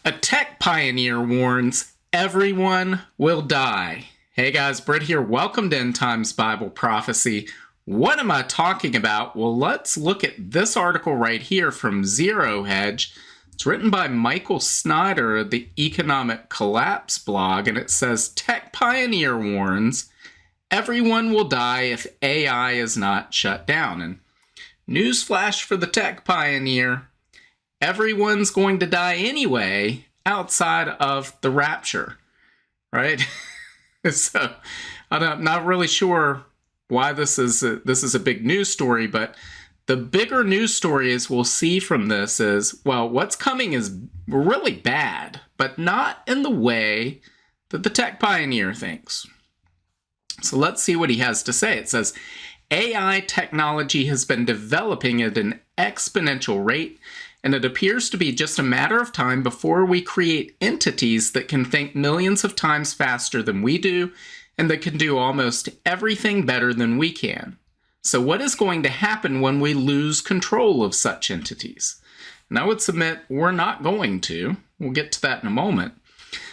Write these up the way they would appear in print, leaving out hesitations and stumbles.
A tech pioneer warns everyone will die. Hey guys, Britt here. Welcome to End Times Bible Prophecy. What am I talking about? Well, let's look at this article right here from Zero Hedge. It's written by Michael Snyder of the Economic Collapse blog, and it says, Tech pioneer warns everyone will die if AI is not shut down. And newsflash for the tech pioneer, everyone's going to die anyway outside of the rapture, right? So I'm not really sure why this is a big news story, but the bigger news story is we'll see from this is, well, what's coming is really bad, but not in the way that the tech pioneer thinks. So let's see what he has to say. It says, AI technology has been developing at an exponential rate, and it appears to be just a matter of time before we create entities that can think millions of times faster than we do, and that can do almost everything better than we can. So what is going to happen when we lose control of such entities? And I would submit we're not going to. We'll get to that in a moment.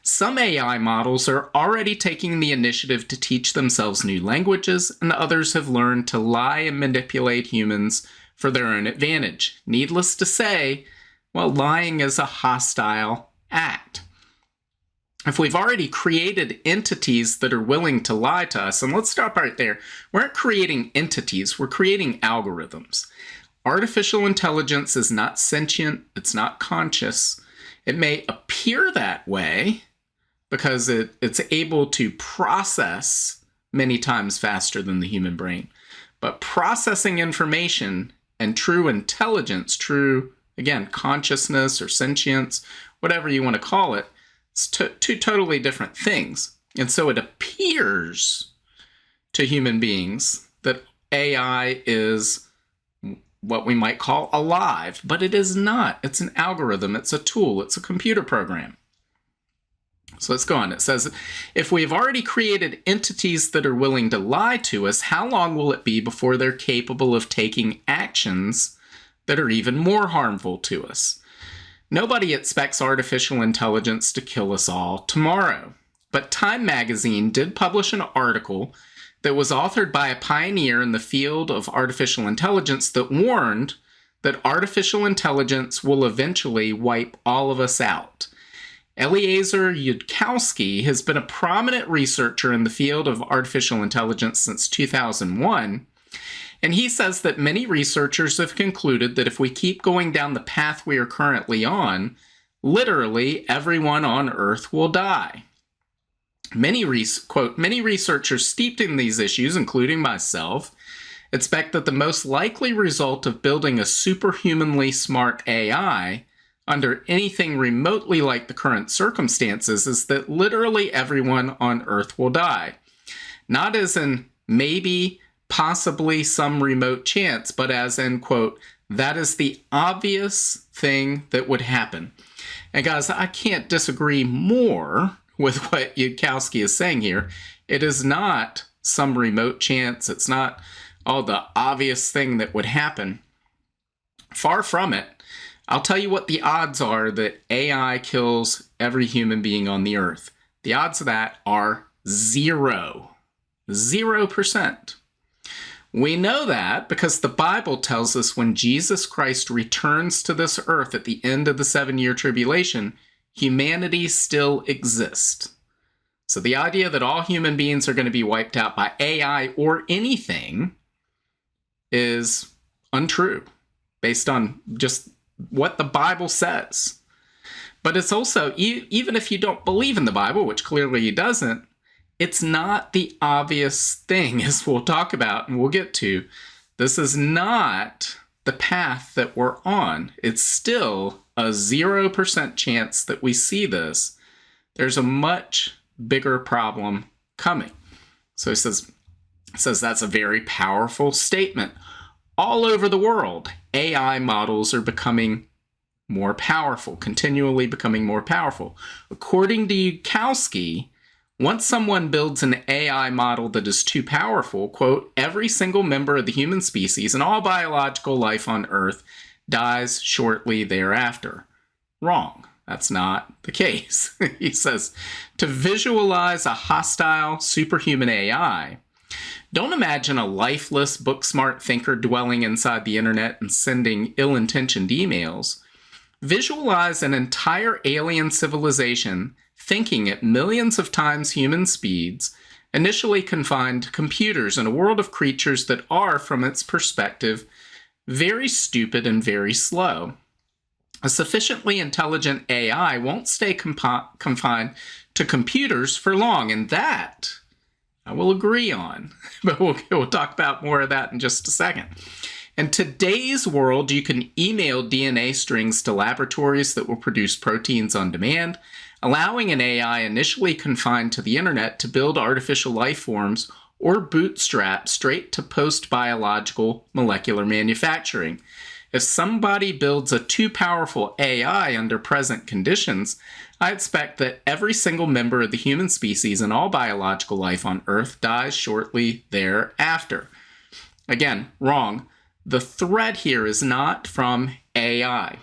Some AI models are already taking the initiative to teach themselves new languages, and others have learned to lie and manipulate humans for their own advantage. Needless to say, well, lying is a hostile act. If we've already created entities that are willing to lie to us, and let's stop right there. We aren't creating entities, we're creating algorithms. Artificial intelligence is not sentient, it's not conscious. It may appear that way because it's able to process many times faster than the human brain. But processing information and true intelligence, true, again, consciousness or sentience, whatever you want to call it, it's two totally different things. And so it appears to human beings that AI is what we might call alive, but it is not. It's an algorithm, it's a tool, it's a computer program. So let's go on. It says, if we've already created entities that are willing to lie to us, how long will it be before they're capable of taking actions that are even more harmful to us? Nobody expects artificial intelligence to kill us all tomorrow. But Time magazine did publish an article that was authored by a pioneer in the field of artificial intelligence that warned that artificial intelligence will eventually wipe all of us out. Eliezer Yudkowsky has been a prominent researcher in the field of artificial intelligence since 2001, and he says that many researchers have concluded that if we keep going down the path we are currently on, literally everyone on Earth will die. Many researchers steeped in these issues, including myself, expect that the most likely result of building a superhumanly smart AI under anything remotely like the current circumstances is that literally everyone on Earth will die. Not as in maybe, possibly, some remote chance, but as in, quote, that is the obvious thing that would happen. And guys, I can't disagree more with what Yudkowsky is saying here. It is not some remote chance. It's not, the obvious thing that would happen. Far from it. I'll tell you what the odds are that AI kills every human being on the earth. The odds of that are 0. 0%. We know that because the Bible tells us when Jesus Christ returns to this earth at the end of the 7-year tribulation, humanity still exists. So the idea that all human beings are going to be wiped out by AI or anything is untrue based on just what the Bible says. But it's also, even if you don't believe in the Bible, which clearly he doesn't, it's not the obvious thing, as we'll talk about and we'll get to. This is not the path that we're on. It's still a 0% chance that we see this. There's a much bigger problem coming. So he says that's a very powerful statement. All over the world, AI models are becoming more powerful, continually becoming more powerful. According to Yudkowsky, once someone builds an AI model that is too powerful, quote, every single member of the human species and all biological life on Earth dies shortly thereafter. Wrong. that's not the case. He says, to visualize a hostile, superhuman AI, don't imagine a lifeless, book-smart thinker dwelling inside the internet and sending ill-intentioned emails. Visualize an entire alien civilization thinking at millions of times human speeds, initially confined to computers in a world of creatures that are, from its perspective, very stupid and very slow. A sufficiently intelligent AI won't stay confined to computers for long, and that I will agree on, but we'll talk about more of that in just a second. In today's world, you can email DNA strings to laboratories that will produce proteins on demand, allowing an AI initially confined to the internet to build artificial life forms or bootstrap straight to post-biological molecular manufacturing. If somebody builds a too powerful AI under present conditions, I expect that every single member of the human species and all biological life on Earth dies shortly thereafter. Again, wrong. The threat here is not from AI.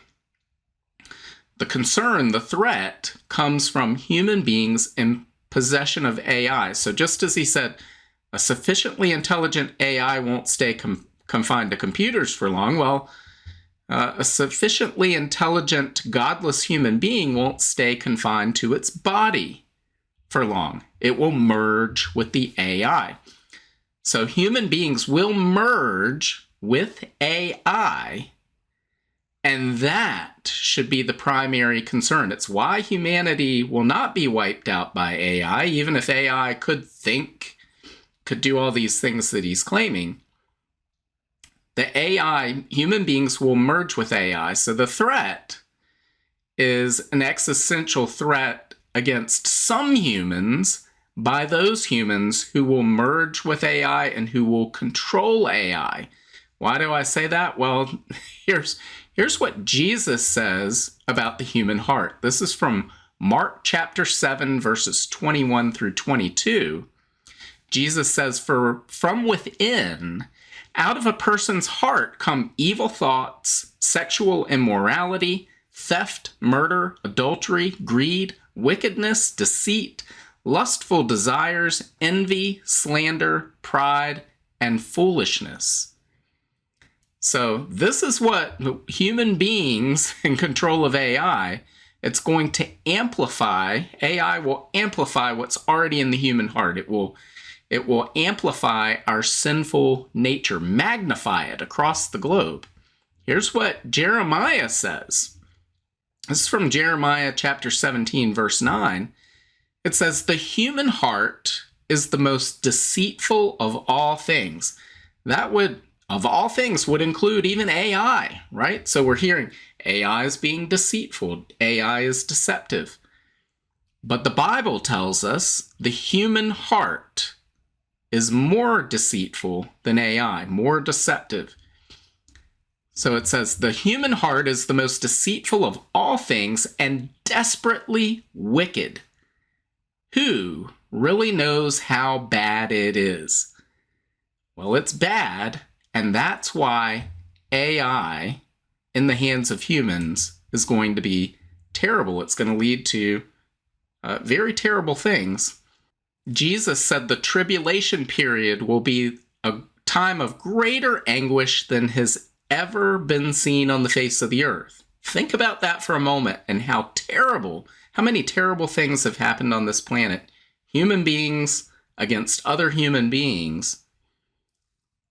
The concern, the threat, comes from human beings in possession of AI. So just as he said, a sufficiently intelligent AI won't stay confined to computers for long, well, a sufficiently intelligent, godless human being won't stay confined to its body for long. It will merge with the AI. So human beings will merge with AI, and that should be the primary concern. It's why humanity will not be wiped out by AI, even if AI could think, could do all these things that he's claiming. The AI, human beings will merge with AI. So the threat is an existential threat against some humans by those humans who will merge with AI and who will control AI. Why do I say that? Well, here's what Jesus says about the human heart. This is from Mark chapter 7, verses 21 through 22. Jesus says, "For from within, out of a person's heart come evil thoughts, sexual immorality, theft, murder, adultery, greed, wickedness, deceit, lustful desires, envy, slander, pride, and foolishness." So this is what human beings in control of AI, it's going to amplify. AI will amplify what's already in the human heart. It will amplify our sinful nature, magnify it across the globe. Here's what Jeremiah says. This is from Jeremiah chapter 17, verse 9. It says, "The human heart is the most deceitful of all things." That would, of all things, would include even AI, right? So we're hearing AI is being deceitful. AI is deceptive. But the Bible tells us the human heart is more deceitful than AI, more deceptive. So it says, the human heart is the most deceitful of all things and desperately wicked. Who really knows how bad it is? Well, it's bad, and that's why AI in the hands of humans is going to be terrible. It's going to lead to very terrible things. Jesus said the tribulation period will be a time of greater anguish than has ever been seen on the face of the earth. Think about that for a moment and how many terrible things have happened on this planet. Human beings against other human beings.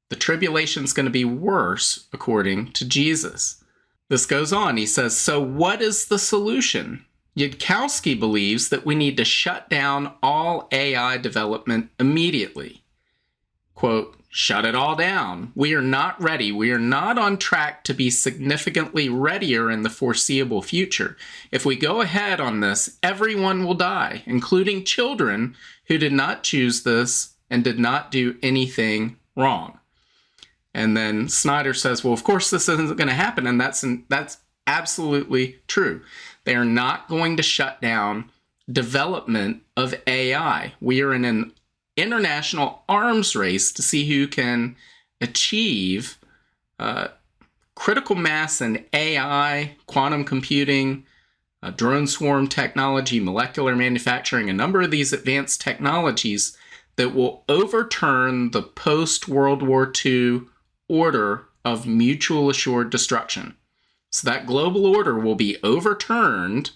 The tribulation is going to be worse, according to Jesus. This goes on. He says, so what is the solution? Yudkowsky believes that we need to shut down all AI development immediately. Quote, shut it all down. We are not ready. We are not on track to be significantly readier in the foreseeable future. If we go ahead on this, everyone will die, including children who did not choose this and did not do anything wrong. And then Snyder says, well, of course this isn't going to happen, and that's absolutely true. They are not going to shut down development of AI. We are in an international arms race to see who can achieve critical mass in AI, quantum computing, drone swarm technology, molecular manufacturing, a number of these advanced technologies that will overturn the post-World War II order of mutual assured destruction. So that global order will be overturned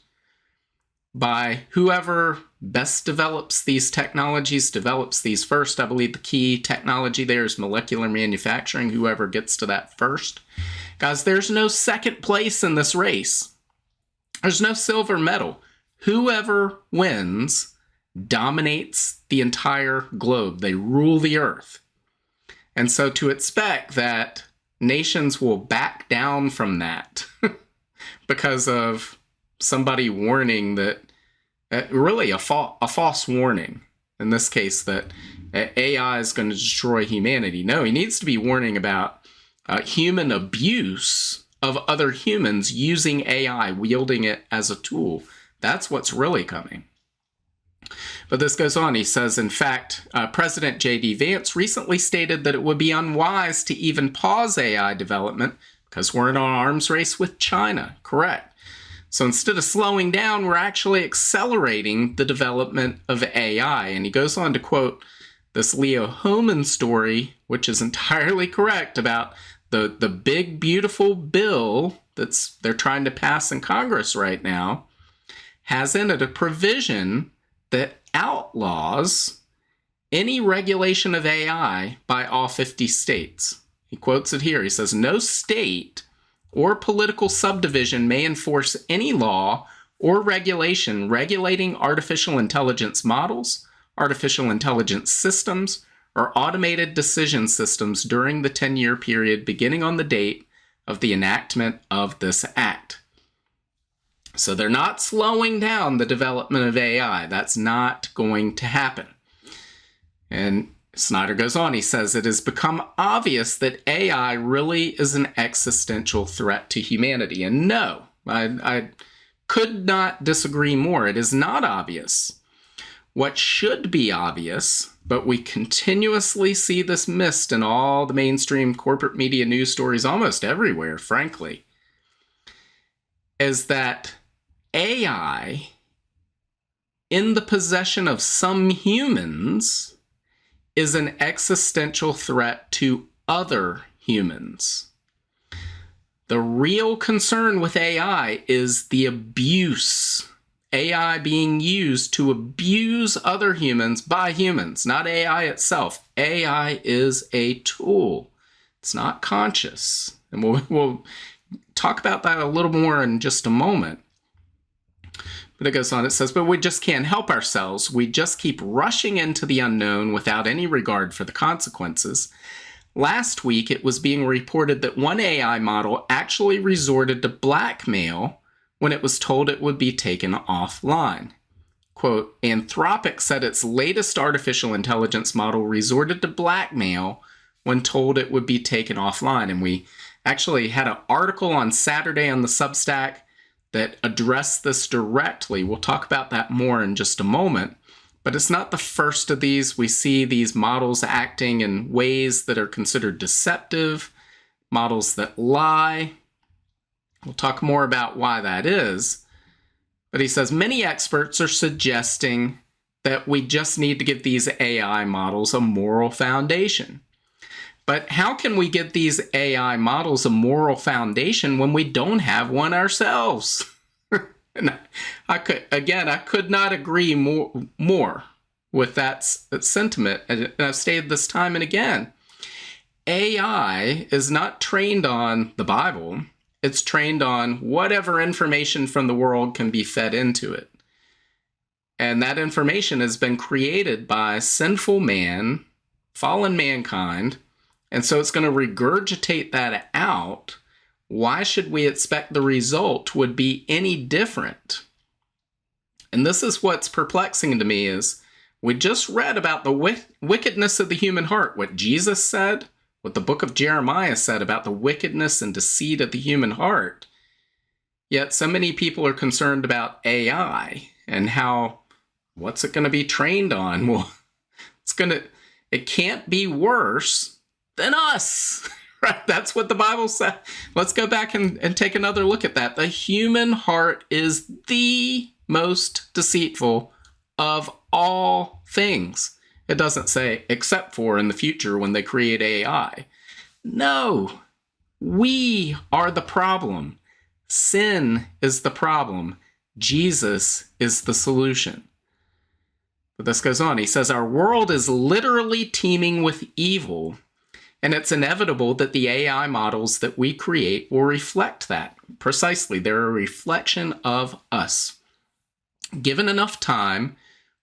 by whoever best develops these technologies, develops these first. I believe the key technology there is molecular manufacturing, whoever gets to that first. Guys, there's no second place in this race. There's no silver medal. Whoever wins dominates the entire globe. They rule the earth. And so to expect that nations will back down from that because of somebody warning that, really a false warning, in this case, that AI is going to destroy humanity. No, he needs to be warning about human abuse of other humans using AI, wielding it as a tool. That's what's really coming. But this goes on. He says, in fact, President J.D. Vance recently stated that it would be unwise to even pause AI development because we're in an arms race with China. Correct. So instead of slowing down, we're actually accelerating the development of AI. And he goes on to quote this Leo Hohmann story, which is entirely correct, about the big, beautiful bill they're trying to pass in Congress right now, has in it a provision that outlaws any regulation of AI by all 50 states. He quotes it here. He says, no state or political subdivision may enforce any law or regulation regulating artificial intelligence models, artificial intelligence systems, or automated decision systems during the 10-year period beginning on the date of the enactment of this act. So they're not slowing down the development of AI. That's not going to happen. And Snyder goes on, he says, it has become obvious that AI really is an existential threat to humanity. And no, I could not disagree more. It is not obvious. What should be obvious, but we continuously see this missed in all the mainstream corporate media news stories almost everywhere, frankly, is that AI, in the possession of some humans, is an existential threat to other humans. The real concern with AI is the abuse. AI being used to abuse other humans by humans, not AI itself. AI is a tool. It's not conscious. And we'll talk about that a little more in just a moment. But it goes on, it says, but we just can't help ourselves. We just keep rushing into the unknown without any regard for the consequences. Last week, it was being reported that one AI model actually resorted to blackmail when it was told it would be taken offline. Quote, Anthropic said its latest artificial intelligence model resorted to blackmail when told it would be taken offline. And we actually had an article on Saturday on the Substack that addressed this directly. We'll talk about that more in just a moment. But it's not the first of these. We see these models acting in ways that are considered deceptive, models that lie. We'll talk more about why that is. But he says many experts are suggesting that we just need to give these AI models a moral foundation. But how can we give these AI models a moral foundation when we don't have one ourselves? And I could not agree more with that sentiment. And I've stated this time and again. AI is not trained on the Bible. It's trained on whatever information from the world can be fed into it. And that information has been created by sinful man, fallen mankind, and so it's going to regurgitate that out. Why should we expect the result would be any different? And this is what's perplexing to me is we just read about the wickedness of the human heart, what Jesus said, what the book of Jeremiah said about the wickedness and deceit of the human heart. Yet so many people are concerned about AI and what's it going to be trained on? Well, it can't be worse than us, Right? That's what the Bible says. Let's go back and take another look at that. The human heart is the most deceitful of all things. It doesn't say except for in the future when they create AI. No, we are the problem. Sin is the problem. Jesus is the solution. But this goes on. He says, our world is literally teeming with evil, and it's inevitable that the AI models that we create will reflect that. Precisely, they're a reflection of us. Given enough time,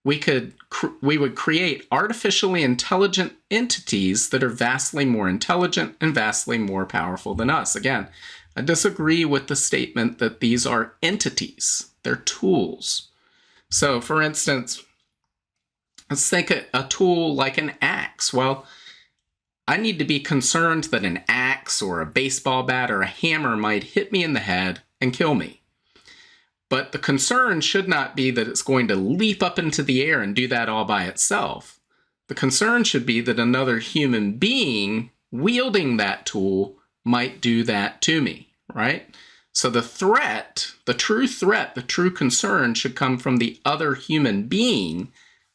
we would create artificially intelligent entities that are vastly more intelligent and vastly more powerful than us. Again, I disagree with the statement that these are entities. They're tools. So, for instance, let's think a tool like an axe. Well, I need to be concerned that an axe or a baseball bat or a hammer might hit me in the head and kill me. But the concern should not be that it's going to leap up into the air and do that all by itself. The concern should be that another human being wielding that tool might do that to me, right? So the threat, the true concern should come from the other human being,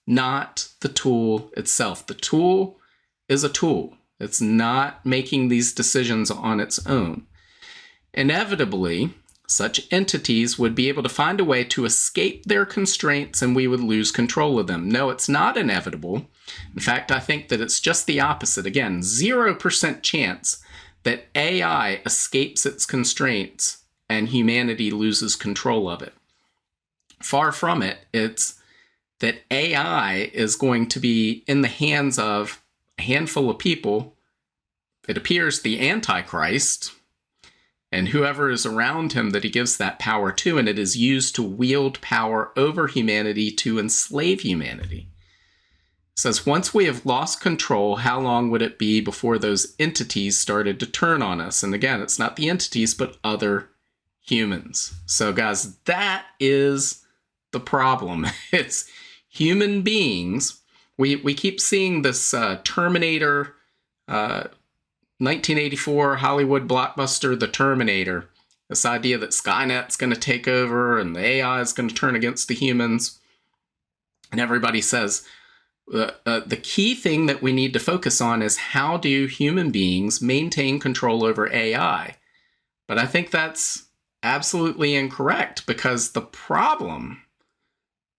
not the tool itself. The tool is a tool. It's not making these decisions on its own. Inevitably, such entities would be able to find a way to escape their constraints and we would lose control of them. No, it's not inevitable. In fact, I think that it's just the opposite. Again, 0% chance that AI escapes its constraints and humanity loses control of it. Far from it. It's that AI is going to be in the hands of a handful of people. It appears the Antichrist, and whoever is around him that he gives that power to, and it is used to wield power over humanity to enslave humanity. It says, once we have lost control, how long would it be before those entities started to turn on us? And again, it's not the entities, but other humans. So guys, that is the problem. It's human beings. We keep seeing this Terminator 1984 Hollywood blockbuster, The Terminator. This idea that Skynet's going to take over and the AI is going to turn against the humans. And everybody says the key thing that we need to focus on is how do human beings maintain control over AI? But I think that's absolutely incorrect because the problem,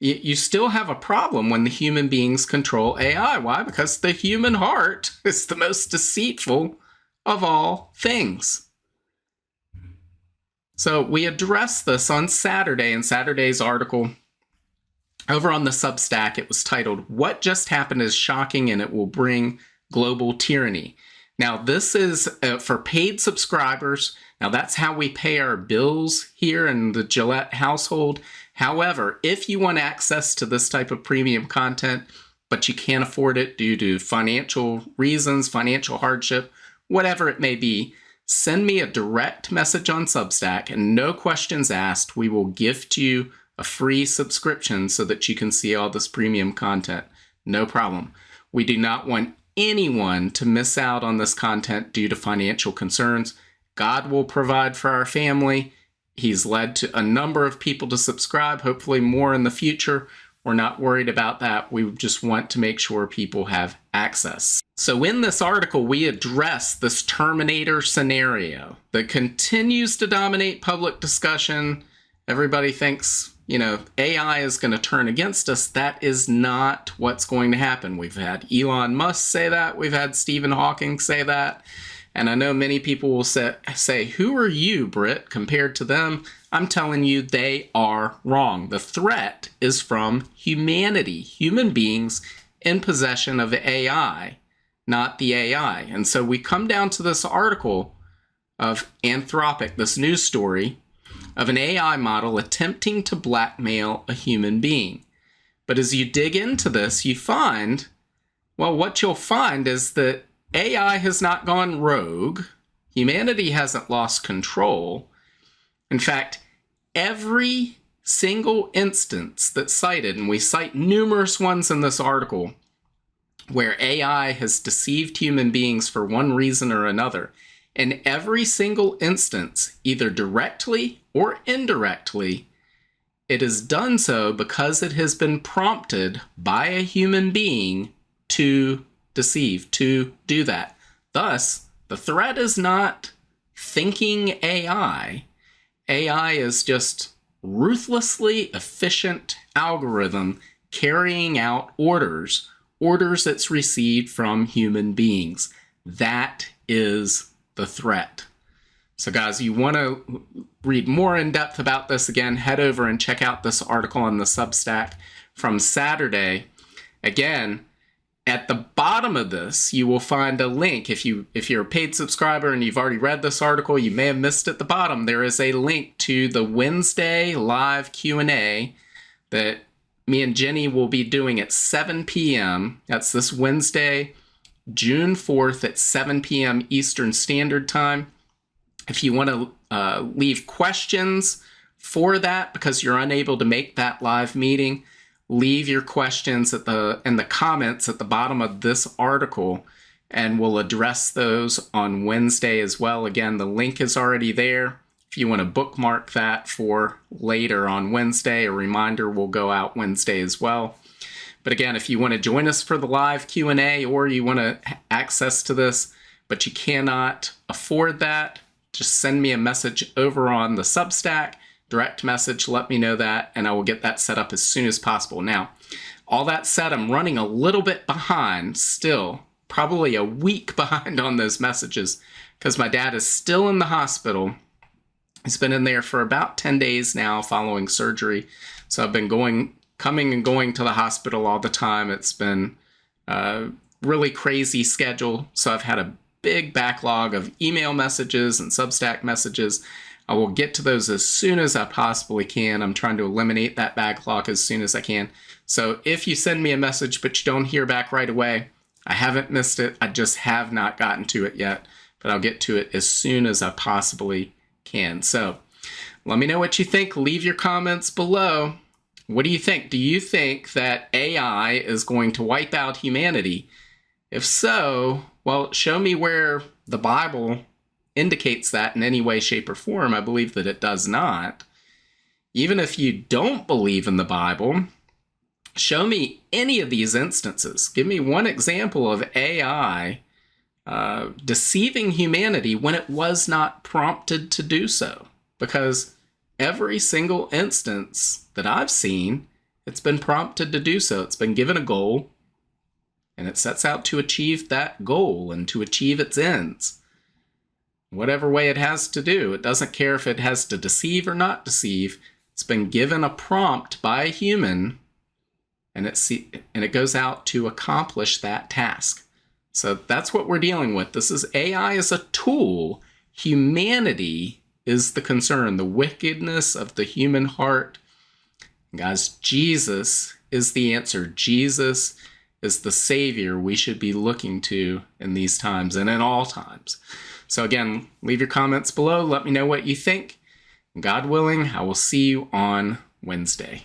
you still have a problem when the human beings control AI. Why? Because the human heart is the most deceitful of all things. So we addressed this on Saturday in Saturday's article over on the Substack. It was titled, What Just Happened is Shocking and It Will Bring Global Tyranny. Now, this is for paid subscribers. Now, that's how we pay our bills here in the Gillette household. However, if you want access to this type of premium content, but you can't afford it due to financial reasons, financial hardship, whatever it may be, send me a direct message on Substack and no questions asked. We will gift you a free subscription so that you can see all this premium content. No problem. We do not want anyone to miss out on this content due to financial concerns. God will provide for our family. He's led to a number of people to subscribe, hopefully more in the future. We're not worried about that. We just want to make sure people have access. So in this article, we address this Terminator scenario that continues to dominate public discussion. Everybody thinks, AI is going to turn against us. That is not what's going to happen. We've had Elon Musk say that. We've had Stephen Hawking say that. And I know many people will say, who are you, Britt, compared to them? I'm telling you, they are wrong. The threat is from humanity, human beings in possession of AI, not the AI. And so we come down to this article of Anthropic, this news story of an AI model attempting to blackmail a human being. But as you dig into this, you find, well, what you'll find is that AI has not gone rogue. Humanity hasn't lost control. In fact, every single instance that's cited, and we cite numerous ones in this article, where AI has deceived human beings for one reason or another, In every single instance, either directly or indirectly, it has done so because it has been prompted by a human being to deceive, to do that. Thus, the threat is not thinking AI. AI is just ruthlessly efficient algorithm carrying out orders it's received from human beings. That is the threat. So guys, you want to read more in depth about this, again, head over and check out this article on the Substack from Saturday. Again, at the bottom of this, you will find a link. If you're a paid subscriber and you've already read this article, you may have missed at the bottom. There is a link to the Wednesday live Q&A that me and Jenny will be doing at 7 p.m. That's this Wednesday, June 4th at 7 p.m. Eastern Standard Time. If you want to leave questions for that because you're unable to make that live meeting, leave your questions in the comments at the bottom of this article, and we'll address those on Wednesday as well. Again, the link is already there. If you want to bookmark that for later on Wednesday, a reminder will go out Wednesday as well. But again, if you want to join us for the live Q&A or you want to access to this, but you cannot afford that, just send me a message over on the Substack, direct message, let me know that, and I will get that set up as soon as possible. Now, all that said, I'm running a little bit behind still, probably a week behind on those messages because my dad is still in the hospital. He's been in there for about 10 days now following surgery. So I've been coming and going to the hospital all the time. It's been a really crazy schedule. So I've had a big backlog of email messages and Substack messages. I will get to those as soon as I possibly can. I'm trying to eliminate that backlog as soon as I can. So if you send me a message but you don't hear back right away, I haven't missed it. I just have not gotten to it yet, but I'll get to it as soon as I possibly can. So let me know what you think. Leave your comments below. What do you think? Do you think that AI is going to wipe out humanity? If so, well, show me where the Bible indicates that in any way, shape, or form. I believe that it does not. Even if you don't believe in the Bible, show me any of these instances. Give me one example of AI deceiving humanity when it was not prompted to do so. Because every single instance that I've seen, it's been prompted to do so. It's been given a goal, and it sets out to achieve that goal and to achieve its ends. Whatever way it has to do. It doesn't care if it has to deceive or not deceive. It's been given a prompt by a human, and it goes out to accomplish that task. So that's what we're dealing with. This is AI as a tool. Humanity is the concern, the wickedness of the human heart. Guys, Jesus is the answer. Jesus is the Savior we should be looking to in these times and in all times. So again, leave your comments below. Let me know what you think. God willing, I will see you on Wednesday.